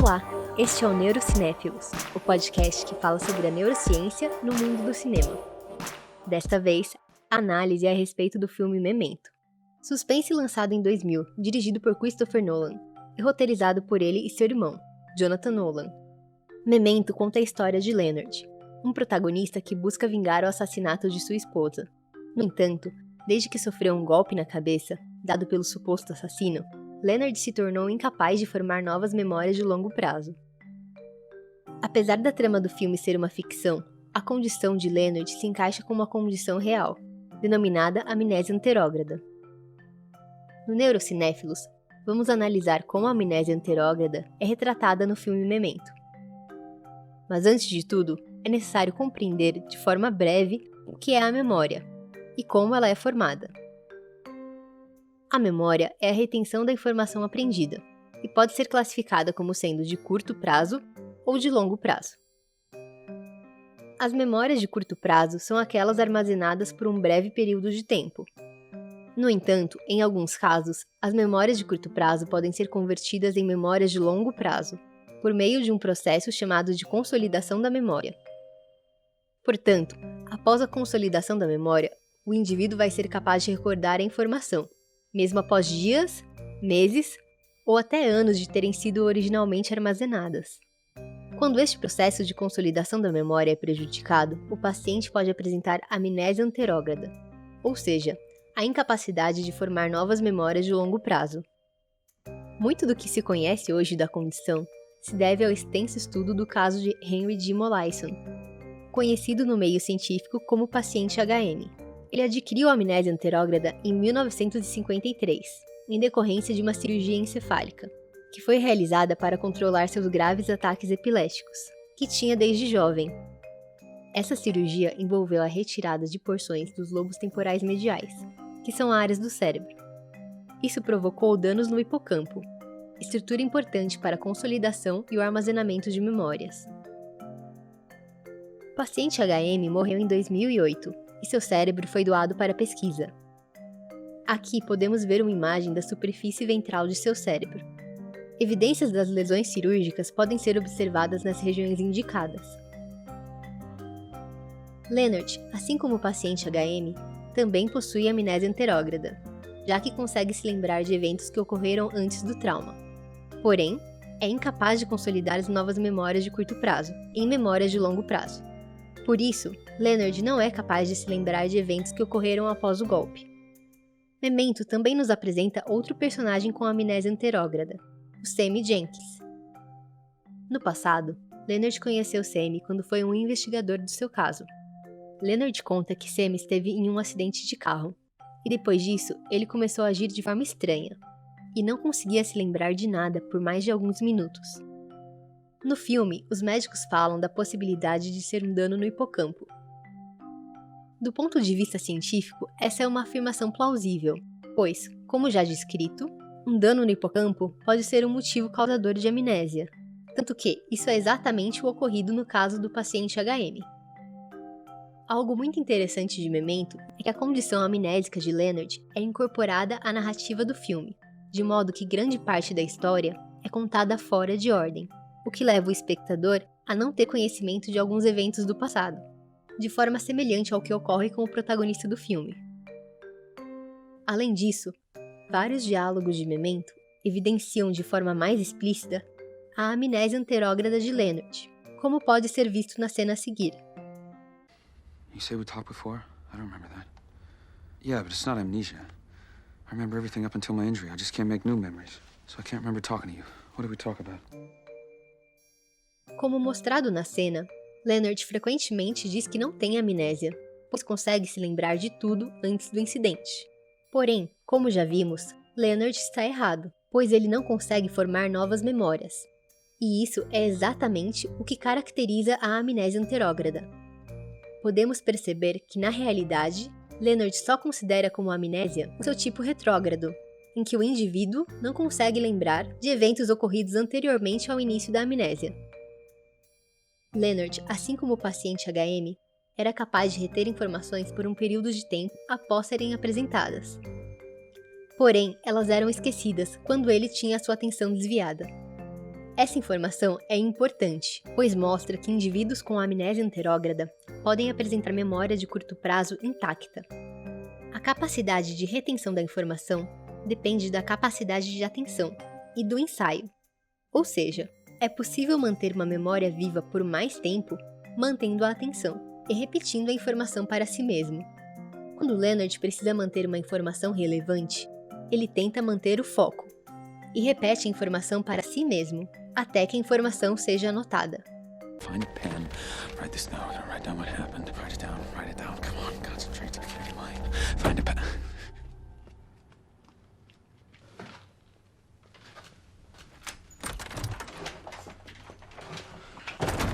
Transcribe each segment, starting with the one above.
Olá, este é o Neurocinéfilos, o podcast que fala sobre a neurociência no mundo do cinema. Desta vez, a análise é a respeito do filme Memento. Suspense lançado em 2000, dirigido por Christopher Nolan, e roteirizado por ele e seu irmão, Jonathan Nolan. Memento conta a história de Leonard, um protagonista que busca vingar o assassinato de sua esposa. No entanto, desde que sofreu um golpe na cabeça, dado pelo suposto assassino, Leonard se tornou incapaz de formar novas memórias de longo prazo. Apesar da trama do filme ser uma ficção, a condição de Leonard se encaixa com uma condição real, denominada amnésia anterógrada. No Neurocinéfilos, vamos analisar como a amnésia anterógrada é retratada no filme Memento. Mas antes de tudo, é necessário compreender de forma breve o que é a memória e como ela é formada. A memória é a retenção da informação aprendida e pode ser classificada como sendo de curto prazo ou de longo prazo. As memórias de curto prazo são aquelas armazenadas por um breve período de tempo. No entanto, em alguns casos, as memórias de curto prazo podem ser convertidas em memórias de longo prazo, por meio de um processo chamado de consolidação da memória. Portanto, após a consolidação da memória, o indivíduo vai ser capaz de recordar a informação, mesmo após dias, meses ou até anos de terem sido originalmente armazenadas. Quando este processo de consolidação da memória é prejudicado, o paciente pode apresentar amnésia anterógrada, ou seja, a incapacidade de formar novas memórias de longo prazo. Muito do que se conhece hoje da condição se deve ao extenso estudo do caso de Henry D. Molaison, conhecido no meio científico como paciente HM. Ele adquiriu a amnésia anterógrada em 1953, em decorrência de uma cirurgia encefálica, que foi realizada para controlar seus graves ataques epiléticos, que tinha desde jovem. Essa cirurgia envolveu a retirada de porções dos lobos temporais mediais, que são áreas do cérebro. Isso provocou danos no hipocampo, estrutura importante para a consolidação e o armazenamento de memórias. O paciente HM morreu em 2008 e seu cérebro foi doado para pesquisa. Aqui podemos ver uma imagem da superfície ventral de seu cérebro. Evidências das lesões cirúrgicas podem ser observadas nas regiões indicadas. Leonard, assim como o paciente HM, também possui amnésia anterógrada, já que consegue se lembrar de eventos que ocorreram antes do trauma. Porém, é incapaz de consolidar as novas memórias de curto prazo em memórias de longo prazo. Por isso, Leonard não é capaz de se lembrar de eventos que ocorreram após o golpe. Memento também nos apresenta outro personagem com amnésia anterógrada, o Sammy Jenkins. No passado, Leonard conheceu Sammy quando foi um investigador do seu caso. Leonard conta que Sammy esteve em um acidente de carro, e depois disso, ele começou a agir de forma estranha, e não conseguia se lembrar de nada por mais de alguns minutos. No filme, os médicos falam da possibilidade de ser um dano no hipocampo. Do ponto de vista científico, essa é uma afirmação plausível, pois, como já descrito, um dano no hipocampo pode ser um motivo causador de amnésia, tanto que isso é exatamente o ocorrido no caso do paciente HM. Algo muito interessante de Memento é que a condição amnésica de Leonard é incorporada à narrativa do filme, de modo que grande parte da história é contada fora de ordem, o que leva o espectador a não ter conhecimento de alguns eventos do passado, de forma semelhante ao que ocorre com o protagonista do filme. Além disso, vários diálogos de Memento evidenciam de forma mais explícita a amnésia anterógrada de Leonard, como pode ser visto na cena a seguir. You say we talked before? I don't remember that. Yeah, but it's not amnesia. I remember everything up until my injury. I just can't make new memories. So I can't remember talking to you. What did we talk about? Como mostrado na cena, Leonard frequentemente diz que não tem amnésia, pois consegue se lembrar de tudo antes do incidente. Porém, como já vimos, Leonard está errado, pois ele não consegue formar novas memórias. E isso é exatamente o que caracteriza a amnésia anterógrada. Podemos perceber que, na realidade, Leonard só considera como amnésia o seu tipo retrógrado, em que o indivíduo não consegue lembrar de eventos ocorridos anteriormente ao início da amnésia. Leonard, assim como o paciente HM, era capaz de reter informações por um período de tempo após serem apresentadas. Porém, elas eram esquecidas quando ele tinha sua atenção desviada. Essa informação é importante, pois mostra que indivíduos com amnésia anterógrada podem apresentar memória de curto prazo intacta. A capacidade de retenção da informação depende da capacidade de atenção e do ensaio. Ou seja, é possível manter uma memória viva por mais tempo, mantendo a atenção e repetindo a informação para si mesmo. Quando Leonard precisa manter uma informação relevante, ele tenta manter o foco e repete a informação para si mesmo, até que a informação seja anotada. Find a pen. Write this down. Write down what happened. Write it down. Write it down. Come on, concentrate. I can't get mine. Find a pen.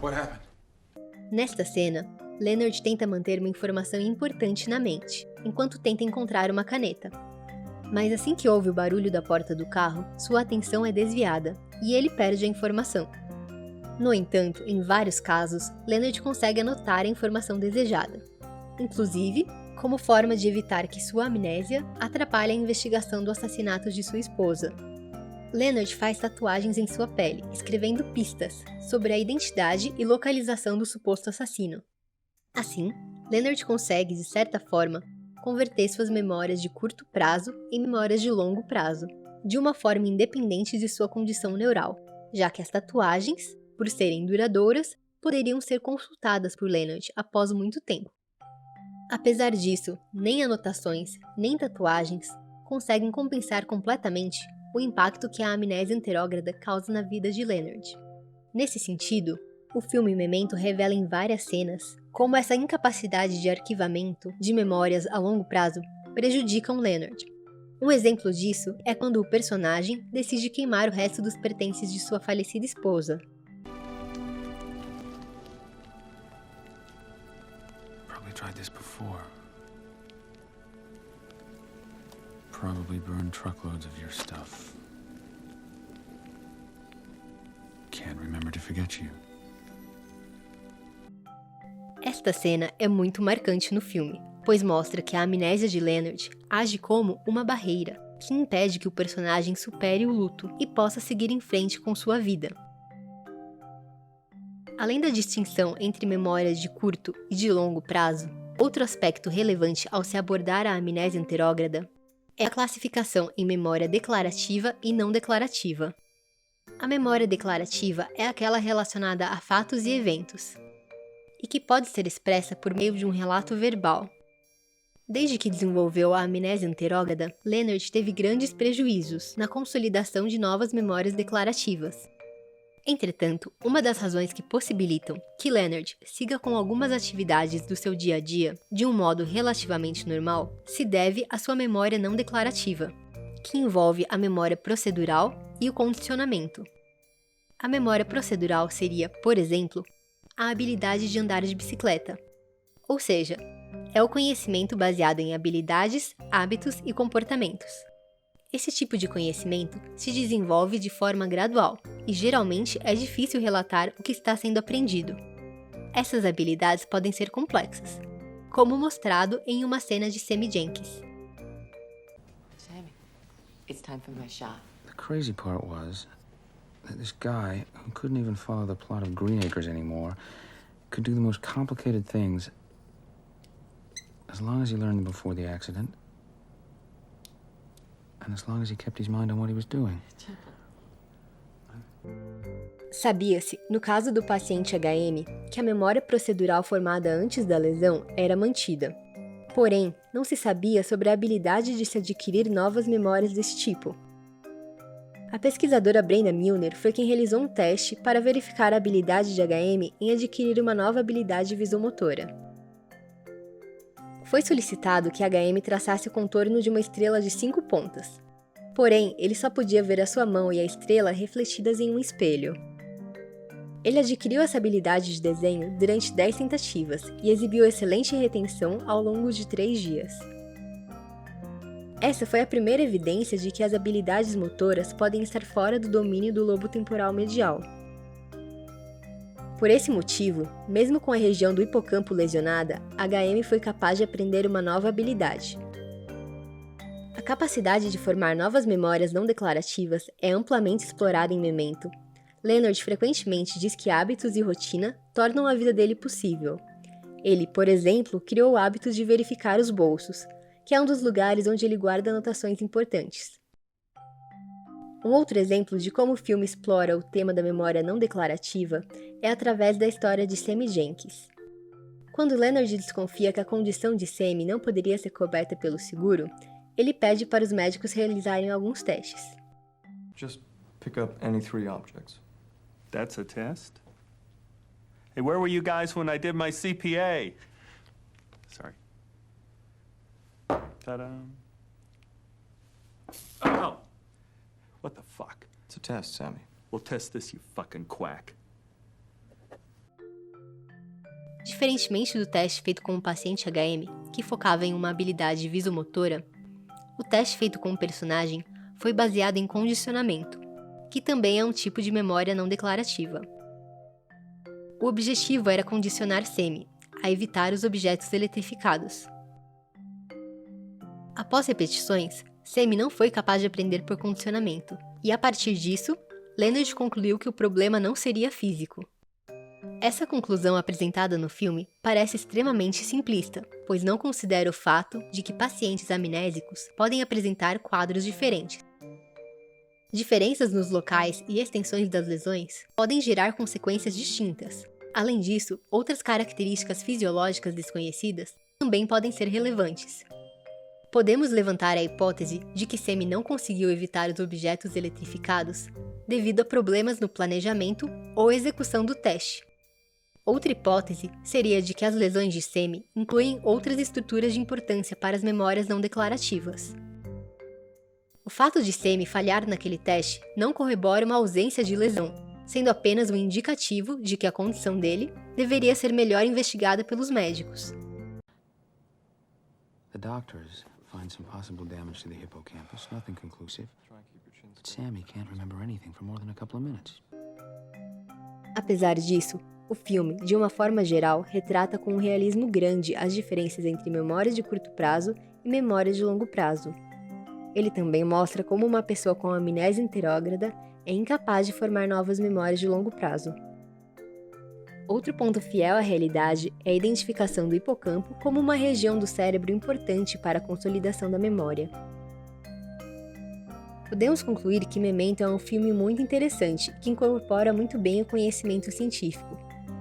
What happened? Nesta cena, Leonard tenta manter uma informação importante na mente, enquanto tenta encontrar uma caneta. Mas assim que ouve o barulho da porta do carro, sua atenção é desviada e ele perde a informação. No entanto, em vários casos, Leonard consegue anotar a informação desejada, inclusive como forma de evitar que sua amnésia atrapalhe a investigação do assassinato de sua esposa. Leonard faz tatuagens em sua pele, escrevendo pistas sobre a identidade e localização do suposto assassino. Assim, Leonard consegue, de certa forma, converter suas memórias de curto prazo em memórias de longo prazo, de uma forma independente de sua condição neural, já que as tatuagens, por serem duradouras, poderiam ser consultadas por Leonard após muito tempo. Apesar disso, nem anotações, nem tatuagens conseguem compensar completamente o impacto que a amnésia anterógrada causa na vida de Leonard. Nesse sentido, o filme Memento revela em várias cenas como essa incapacidade de arquivamento de memórias a longo prazo prejudicam Leonard. Um exemplo disso é quando o personagem decide queimar o resto dos pertences de sua falecida esposa. Probably tried this before. Probably burned truckloads of your stuff. Can't remember to forget you. Esta cena é muito marcante no filme, pois mostra que a amnésia de Leonard age como uma barreira que impede que o personagem supere o luto e possa seguir em frente com sua vida. Além da distinção entre memórias de curto e de longo prazo, outro aspecto relevante ao se abordar a amnésia anterógrada é a classificação em memória declarativa e não declarativa. A memória declarativa é aquela relacionada a fatos e eventos, e que pode ser expressa por meio de um relato verbal. Desde que desenvolveu a amnésia anterógrada, Leonard teve grandes prejuízos na consolidação de novas memórias declarativas. Entretanto, uma das razões que possibilitam que Leonard siga com algumas atividades do seu dia a dia de um modo relativamente normal se deve à sua memória não declarativa, que envolve a memória procedural e o condicionamento. A memória procedural seria, por exemplo, a habilidade de andar de bicicleta, ou seja, é o conhecimento baseado em habilidades, hábitos e comportamentos. Esse tipo de conhecimento se desenvolve de forma gradual e geralmente é difícil relatar o que está sendo aprendido. Essas habilidades podem ser complexas, como mostrado em uma cena de Sammy Jenkins. Sammy, it's time for my shot. The crazy part was that this guy who couldn't even follow the plot of Green Acres anymore could do the most complicated things as long as he learned them before the accident. And as long as he kept his mind on what he was doing. Sabia-se, no caso do paciente HM, que a memória procedural formada antes da lesão era mantida. Porém, não se sabia sobre a habilidade de se adquirir novas memórias desse tipo. A pesquisadora Brenda Milner foi quem realizou um teste para verificar a habilidade de HM em adquirir uma nova habilidade visomotora. Foi solicitado que HM traçasse o contorno de uma estrela de 5 pontas. Porém, ele só podia ver a sua mão e a estrela refletidas em um espelho. Ele adquiriu essa habilidade de desenho durante 10 tentativas e exibiu excelente retenção ao longo de 3 dias. Essa foi a primeira evidência de que as habilidades motoras podem estar fora do domínio do lobo temporal medial. Por esse motivo, mesmo com a região do hipocampo lesionada, HM foi capaz de aprender uma nova habilidade. A capacidade de formar novas memórias não declarativas é amplamente explorada em Memento, Leonard frequentemente diz que hábitos e rotina tornam a vida dele possível. Ele, por exemplo, criou o hábito de verificar os bolsos, que é um dos lugares onde ele guarda anotações importantes. Um outro exemplo de como o filme explora o tema da memória não declarativa é através da história de Sammy Jenkins. Quando Leonard desconfia que a condição de Sammy não poderia ser coberta pelo seguro, ele pede para os médicos realizarem alguns testes. Just pick up any 3 objects. That's a test? Hey, where were you guys when I did my CPA? Sorry. Ta-da. Oh! What the fuck? It's a test, Sammy. We'll test this, you fucking quack. Diferentemente do teste feito com o paciente HM, que focava em uma habilidade visomotora, o teste feito com o personagem foi baseado em condicionamento, que também é um tipo de memória não declarativa. O objetivo era condicionar Sammy a evitar os objetos eletrificados. Após repetições, Sammy não foi capaz de aprender por condicionamento, e a partir disso, Leonard concluiu que o problema não seria físico. Essa conclusão apresentada no filme parece extremamente simplista, pois não considera o fato de que pacientes amnésicos podem apresentar quadros diferentes. Diferenças nos locais e extensões das lesões podem gerar consequências distintas. Além disso, outras características fisiológicas desconhecidas também podem ser relevantes. Podemos levantar a hipótese de que Sammy não conseguiu evitar os objetos eletrificados devido a problemas no planejamento ou execução do teste. Outra hipótese seria de que as lesões de Sammy incluem outras estruturas de importância para as memórias não declarativas. O fato de Sammy falhar naquele teste não corrobora uma ausência de lesão, sendo apenas um indicativo de que a condição dele deveria ser melhor investigada pelos médicos. The doctors find some possible damage to the hippocampus, nothing conclusive. But Sammy can't remember anything for more than a couple of minutes. Apesar disso, o filme, de uma forma geral, retrata com um realismo grande as diferenças entre memórias de curto prazo e memórias de longo prazo. Ele também mostra como uma pessoa com amnésia interógrada é incapaz de formar novas memórias de longo prazo. Outro ponto fiel à realidade é a identificação do hipocampo como uma região do cérebro importante para a consolidação da memória. Podemos concluir que Memento é um filme muito interessante, que incorpora muito bem o conhecimento científico.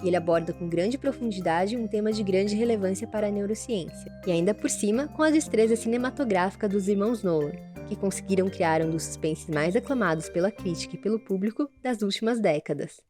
Ele aborda com grande profundidade um tema de grande relevância para a neurociência, e ainda por cima com a destreza cinematográfica dos irmãos Nolan, que conseguiram criar um dos suspenses mais aclamados pela crítica e pelo público das últimas décadas.